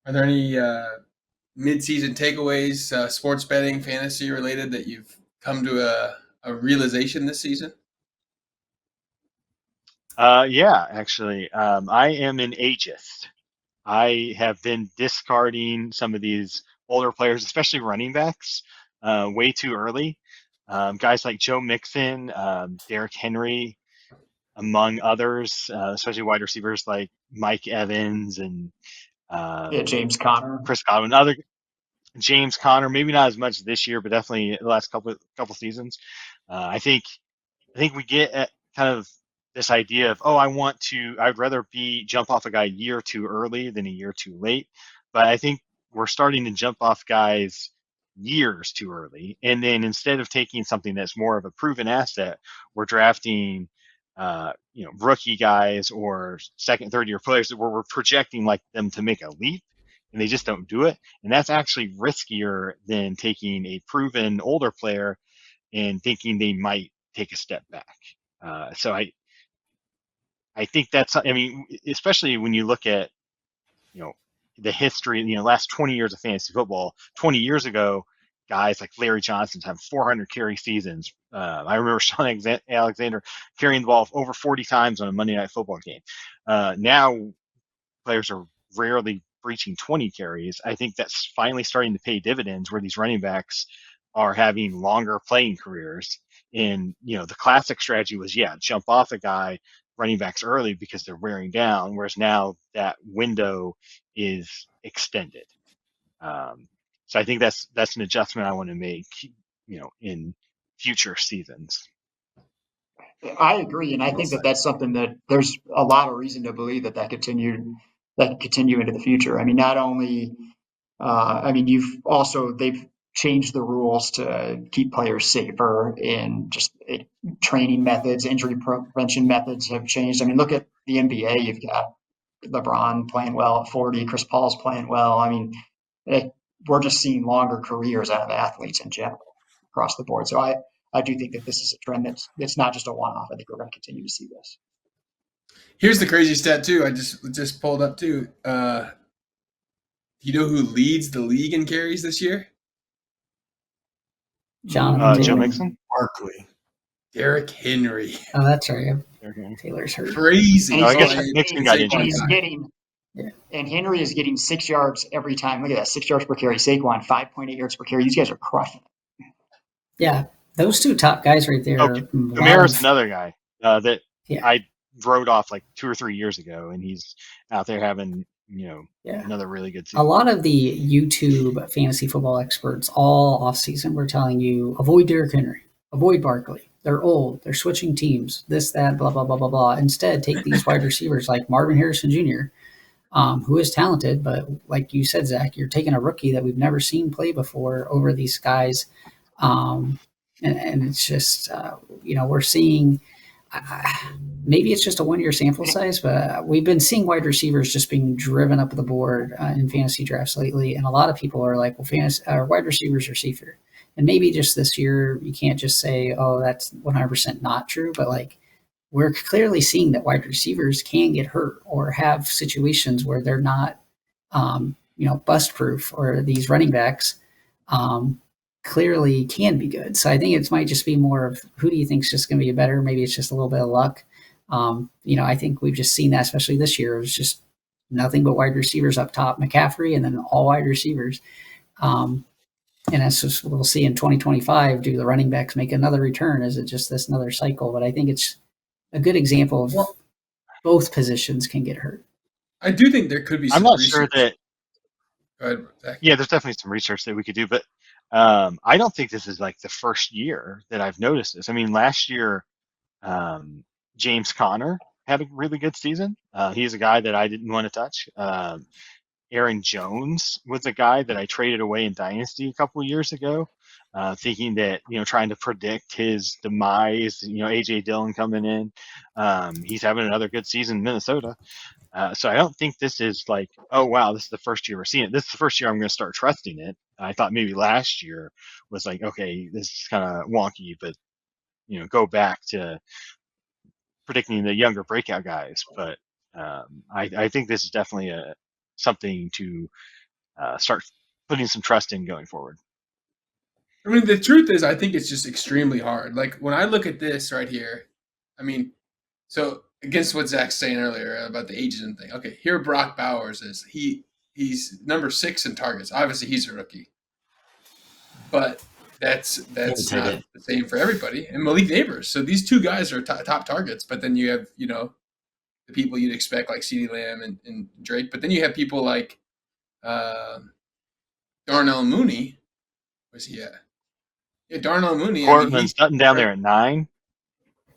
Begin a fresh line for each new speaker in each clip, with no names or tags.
Are there any mid-season takeaways, sports betting, fantasy related, that you've come to a realization this season?
Yeah, actually, I am an ageist. I have been discarding some of these older players, especially running backs, way too early. Guys like Joe Mixon, Derrick Henry, among others, especially wide receivers like Mike Evans and
Yeah,
um,
James Conner.
Chris Godwin, other James Conner. Maybe not as much this year, but definitely the last couple seasons. I think we get at kind of this idea of, oh, I'd rather be jump off a guy a year too early than a year too late. But I think we're starting to jump off guys years too early. And then instead of taking something that's more of a proven asset, we're drafting, rookie guys or second, third year players where we're projecting like them to make a leap and they just don't do it. And that's actually riskier than taking a proven older player and thinking they might take a step back. So I think that's, I mean, especially when you look at, you know, the history, last 20 years of fantasy football. 20 years ago, guys like Larry Johnson have 400 carry seasons. I remember Sean Alexander carrying the ball over 40 times on a Monday Night Football game. Now players are rarely breaching 20 carries. I think that's finally starting to pay dividends where these running backs are having longer playing careers. And, the classic strategy was, yeah, jump off a guy, running backs early because they're wearing down, whereas now that window is extended. Um, so I think that's an adjustment I want to make, in future seasons.
I agree, and I
Well
think that
said.
that's something that there's a lot of reason to believe that could continue into the future. I mean, not only, I mean, they've changed the rules to keep players safer, and just training methods, injury prevention methods have changed. I mean, look at the NBA. You've got LeBron playing well at 40, Chris Paul's playing well. I mean, it, we're just seeing longer careers out of athletes in general across the board. So I do think that this is a trend that's not just a one off. I think we're going to continue to see this.
Here's the crazy stat too. I just pulled up too. You know who leads the league in carries this year?
Jonathan
Joe
Taylor.
Mixon.
Barkley.
Derrick Henry.
Oh, that's right.
Okay.
Taylor's hurt.
And
Crazy.
Oh, I
he's
Oh,
guess
getting
and,
Mixon
and
got
and
injured.
Saquon's
he's
got it.
getting
Yeah.
and Henry is getting 6 yards every time. Look at that, 6 yards per carry. Saquon 5.8 yards per carry. These guys are crushing it.
Yeah. Those two top guys right
Oh,
there. A lot
Kamara's
of,
another guy that
yeah.
I wrote off like 2 or 3 years ago, and he's out there having
Yeah.
another really good
A
season.
lot of the YouTube fantasy football experts all offseason were telling you avoid Derrick Henry, avoid Barkley. They're old. They're switching teams. This, that, blah, blah, blah, blah, blah. Instead, take these wide receivers like Marvin Harrison Jr., who is talented, but like you said, Zach, you're taking a rookie that we've never seen play before over these guys. Um, and it's just, we're seeing maybe it's just a 1 year sample size, but we've been seeing wide receivers just being driven up the board in fantasy drafts lately. And a lot of people are like, well, wide receivers are safer. And maybe just this year, you can't just say, oh, that's 100% not true. But like, we're clearly seeing that wide receivers can get hurt or have situations where they're not, bust proof, or these running backs um, clearly can be good. So I think it might just be more of who do you think is just going to be better? Maybe it's just a little bit of luck. I think we've just seen that, especially this year. It was just nothing but wide receivers up top, McCaffrey, and then all wide receivers. Um, and that's just we'll see in 2025. Do the running backs make another return? Is it just this another cycle? But I think it's a good example of
Well,
both positions can get hurt.
I do think there could be
I'm
some
not sure
research.
that.
Go ahead, Zach.
Yeah, there's definitely some research that we could do, but I don't think this is like the first year that I've noticed this. I mean, last year, um, James Conner had a really good season. He's a guy that I didn't want to touch. Aaron Jones was a guy that I traded away in Dynasty a couple of years ago, thinking that, trying to predict his demise, AJ Dillon coming in. He's having another good season in Minnesota. So I don't think this is like, oh, wow, this is the first year we're seeing it. This is the first year I'm going to start trusting it. I thought maybe last year was like, okay, this is kind of wonky, but, go back to predicting the younger breakout guys. But I think this is definitely something to start putting some trust in going forward.
I mean, the truth is, I think it's just extremely hard. Like when I look at this right here, I mean, so against what Zach's saying earlier about the ages and thing. Okay, here Brock Bowers is. He's number 6 in targets. Obviously, he's a rookie, but that's
take
not
it.
the same for everybody. And Malik Neighbors. So these two guys are top targets, but then you have the people you'd expect like CeeDee Lamb and Drake, but then you have people like Darnell Mooney. Where's he at? Yeah, Darnell Mooney. I mean,
Cortland Sutton down there at 9.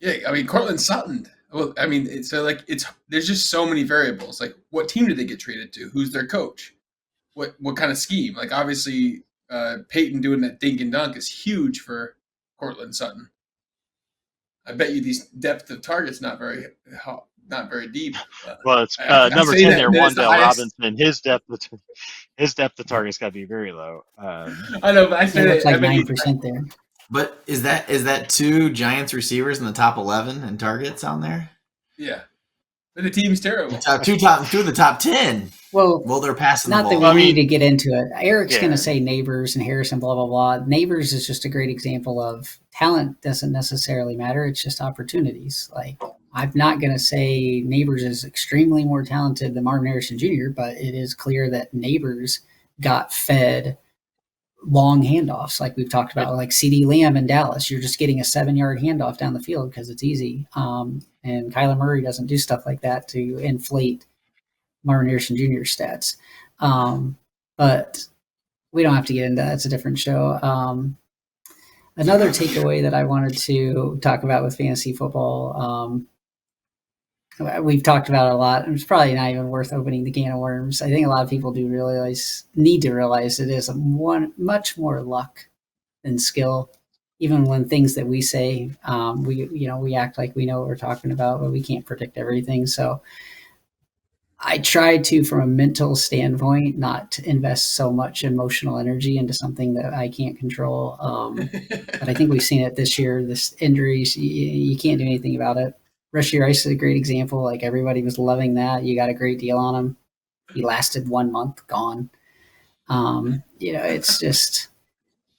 Yeah, I mean, Cortland Sutton. Well, I mean, there's just so many variables. Like, what team do they get traded to? Who's their coach? What kind of scheme? Like, obviously, Peyton doing that dink and dunk is huge for Cortland Sutton. I bet you these depth of targets not very deep.
Well, it's number 10 there, Wandale Robinson. His depth of target's got to be very low.
I know, but I say
it's like 9% there.
But is that 2 Giants receivers in the top 11 in targets on there?
Yeah, but the team's terrible.
Two of the top 10.
Well,
they're passing
not
the ball.
that we need to get into it. Eric's going to say Neighbors and Harrison, blah, blah, blah. Neighbors is just a great example of talent doesn't necessarily matter. It's just opportunities. Like, I'm not going to say Neighbors is extremely more talented than Marvin Harrison Jr., but it is clear that Neighbors got fed long handoffs, like we've talked about, like CeeDee Lamb in Dallas. You're just getting a 7-yard handoff down the field because it's easy. And Kyler Murray doesn't do stuff like that to inflate Marvin Harrison Jr. stats. But we don't have to get into that. It's a different show. Another takeaway that I wanted to talk about with fantasy football, we've talked about it a lot. It's probably not even worth opening the can of worms. I think a lot of people need to realize it is much more luck than skill. Even when things that we say, we act like we know what we're talking about, but we can't predict everything. So I try to, from a mental standpoint, not invest so much emotional energy into something that I can't control. But I think we've seen it this year. This injuries, you can't do anything about it. Rashee Rice is a great example. Like, everybody was loving that. You got a great deal on him. He lasted 1 month, gone. It's just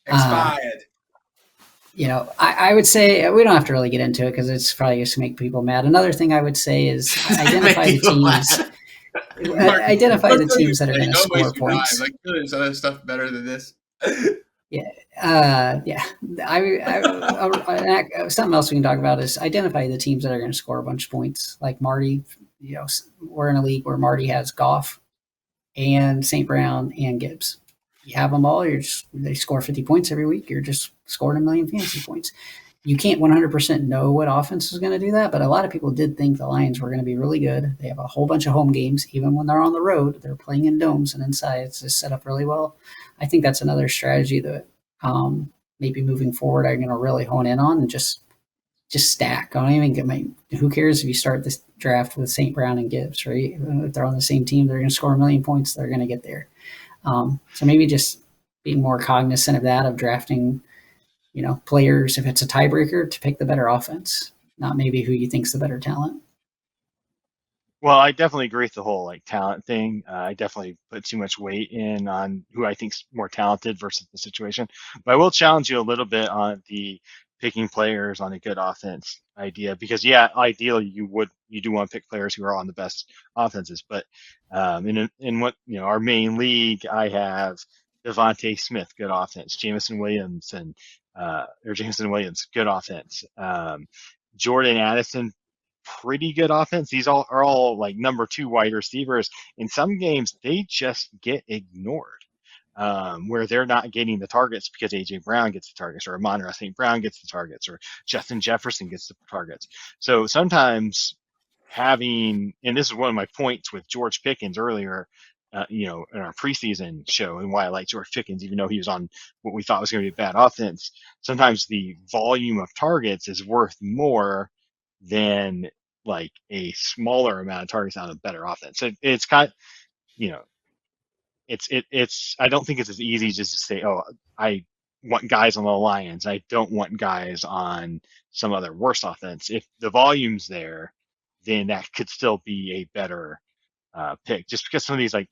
expired.
I would say we don't have to really get into it because it's probably just to make people mad. Another thing I would say is identify the teams. Identify the teams that are going to score points.
Like, there's other stuff better than this.
Yeah. Something else we can talk about is identify the teams that are going to score a bunch of points. Like Marty, we're in a league where Marty has Goff and St. Brown and Gibbs. You have them all. They score 50 points every week. You're just scoring 1 million fantasy points. You can't 100% know what offense is going to do that, but a lot of people did think the Lions were going to be really good. They have a whole bunch of home games. Even when they're on the road, they're playing in domes and inside. It's just set up really well. I think that's another strategy that maybe moving forward I'm going to really hone in on and just stack. I don't even get who cares if you start this draft with St. Brown and Gibbs, right? If they're on the same team, they're going to score 1 million points. They're going to get there. So maybe just being more cognizant of that, of drafting, players, if it's a tiebreaker, to pick the better offense, not maybe who you think's the better talent.
Well, I definitely agree with the whole talent thing. I definitely put too much weight in on who I think's more talented versus the situation. But I will challenge you a little bit on the picking players on a good offense idea, because ideally you do want to pick players who are on the best offenses. But in what our main league, I have Devontae Smith, good offense. Jameson Williams, good offense. Jordan Addison, pretty good offense. These are all like number 2 wide receivers. In some games, they just get ignored, where they're not getting the targets because AJ Brown gets the targets, or Amon-Ra St. Brown gets the targets, or Justin Jefferson gets the targets. So sometimes and this is one of my points with George Pickens earlier, in our preseason show, and why I like George Pickens, even though he was on what we thought was going to be a bad offense. Sometimes the volume of targets is worth more than like a smaller amount of targets on a better offense. So it's kind of, it's I don't think it's as easy just to say, oh, I want guys on the Lions, I don't want guys on some other worse offense. If the volume's there, then that could still be a better pick, just because some of these, like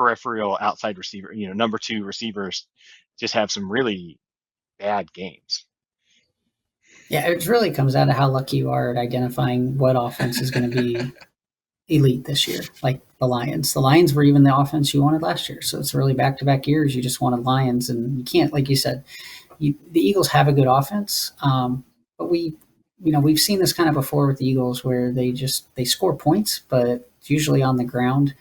peripheral outside receiver, number 2 receivers just have some really bad games.
Yeah, it really comes down to how lucky you are at identifying what offense is going to be elite this year. Like the Lions. The Lions were even the offense you wanted last year. So it's really back-to-back years. You just wanted Lions, and you can't, like you said, the Eagles have a good offense, but we've seen this kind of before with the Eagles where they score points, but it's usually on the ground.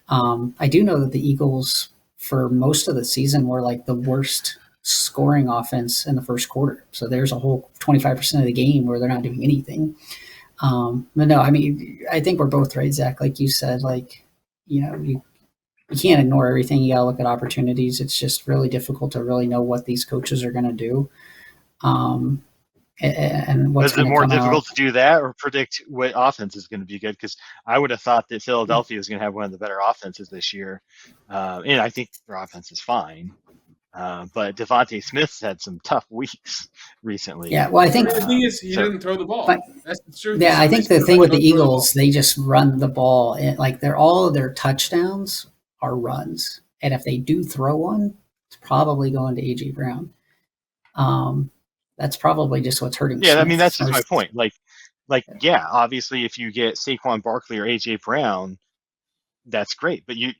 I do know that the Eagles, for most of the season, were like the worst scoring offense in the first quarter. So there's a whole 25% of the game where they're not doing anything. But no, I mean, I think we're both right, Zach. Like you said, you can't ignore everything. You got to look at opportunities. It's just really difficult to really know what these coaches are going to do. And what's
Is it
going to
more
come
difficult
out.
to do that or predict what offense is going to be good? Because I would have thought that Philadelphia is going to have one of the better offenses this year. And I think their offense is fine. But Devontae Smith's had some tough weeks recently.
Yeah, well, I think
The thing is, he doesn't throw the ball.
but-
That's the truth.
Yeah, I think the thing with the Eagles,
they
they just run the ball. And like all of their touchdowns are runs, and if they do throw one, it's probably going to AJ Brown. That's probably just what's hurting.
Yeah, I mean, that's
Smith
just my point. Yeah, obviously, if you get Saquon Barkley or AJ Brown, that's great. But you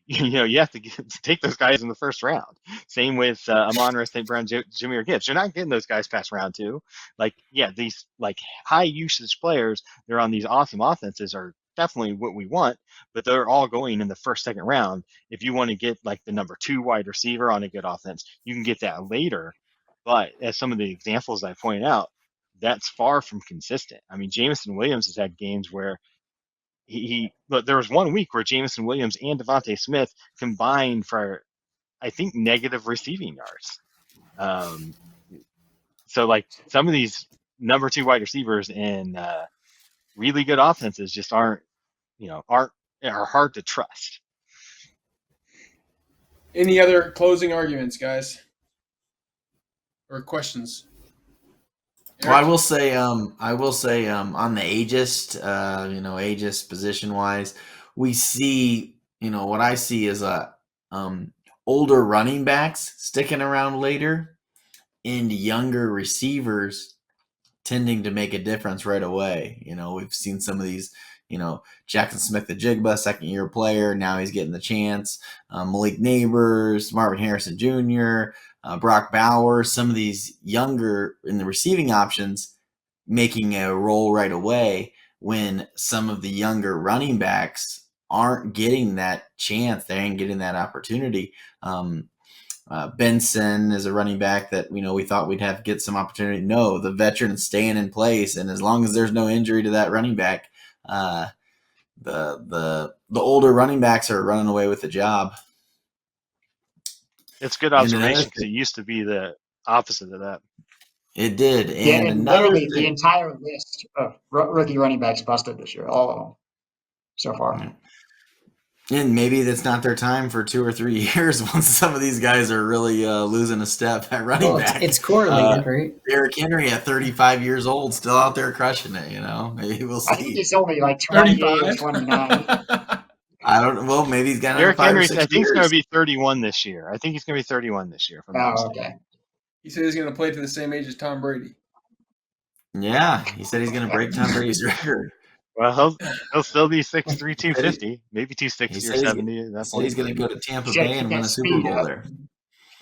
have to take those guys in the first round. Same with Amon-Ra St. Brown, Jahmyr Gibbs. You're not getting those guys past round 2. These high usage players, they're on these awesome offenses are definitely what we want, but they're all going in the first, second round. If you want to get like the number 2 wide receiver on a good offense, you can get that later. But as some of the examples I pointed out, that's far from consistent. I mean, Jameson Williams has had games where but there was 1 week where Jameson Williams and Devontae Smith combined for, I think, negative receiving yards. So some of these number 2 wide receivers in really good offenses just are hard to trust.
Any other closing arguments, guys, or questions?
Well, I will say on the ageist, ageist position wise, we see, what I see is older running backs sticking around later, and younger receivers tending to make a difference right away. We've seen some of these, Jackson Smith-Njigba, second-year player, now he's getting the chance. Malik Neighbors, Marvin Harrison Jr., Brock Bowers, some of these younger in the receiving options making a role right away when some of the younger running backs aren't getting that chance. They ain't getting that opportunity. Benson is a running back that we thought we'd have get some opportunity. No, the veteran's staying in place, and as long as there's no injury to that running back, the older running backs are running away with the job.
It's good observation because it used to be the opposite of that.
It did,
and literally the entire list of rookie running backs busted this year, all of them so far.
Yeah. And maybe that's not their time for 2 or 3 years once some of these guys are really losing a step at running back.
It's correlated, right?
Derrick Henry at 35 years old, still out there crushing it, Maybe we'll see.
I think he's only like 28 or 29.
I don't know. Well, maybe he's got another
Derrick
5
Henry,
or 6
I think
years.
he's going to be 31 this year. I think he's going to be 31 this year.
Okay.
He said he's going to play to the same age as Tom Brady.
Yeah, he said he's going to break Tom Brady's record.
Well, he'll still be 6'3", 250, maybe 260 or 70.
That's he's going to go to Tampa Bay and win a Super Bowl there.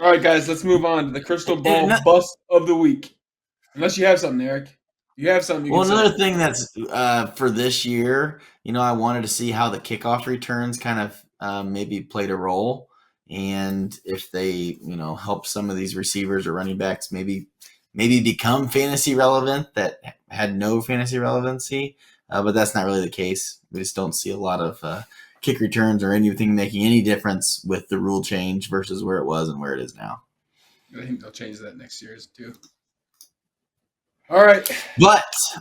All right, guys, let's move on to the crystal ball bust of the week. Unless you have something, Eric. You have something.
Another thing that's for this year, I wanted to see how the kickoff returns kind of maybe played a role, and if they, help some of these receivers or running backs maybe become fantasy relevant that had no fantasy relevancy. But that's not really the case. We just don't see a lot of kick returns or anything making any difference with the rule change versus where it was and where it is now.
I think they'll change that next year too. All right.
But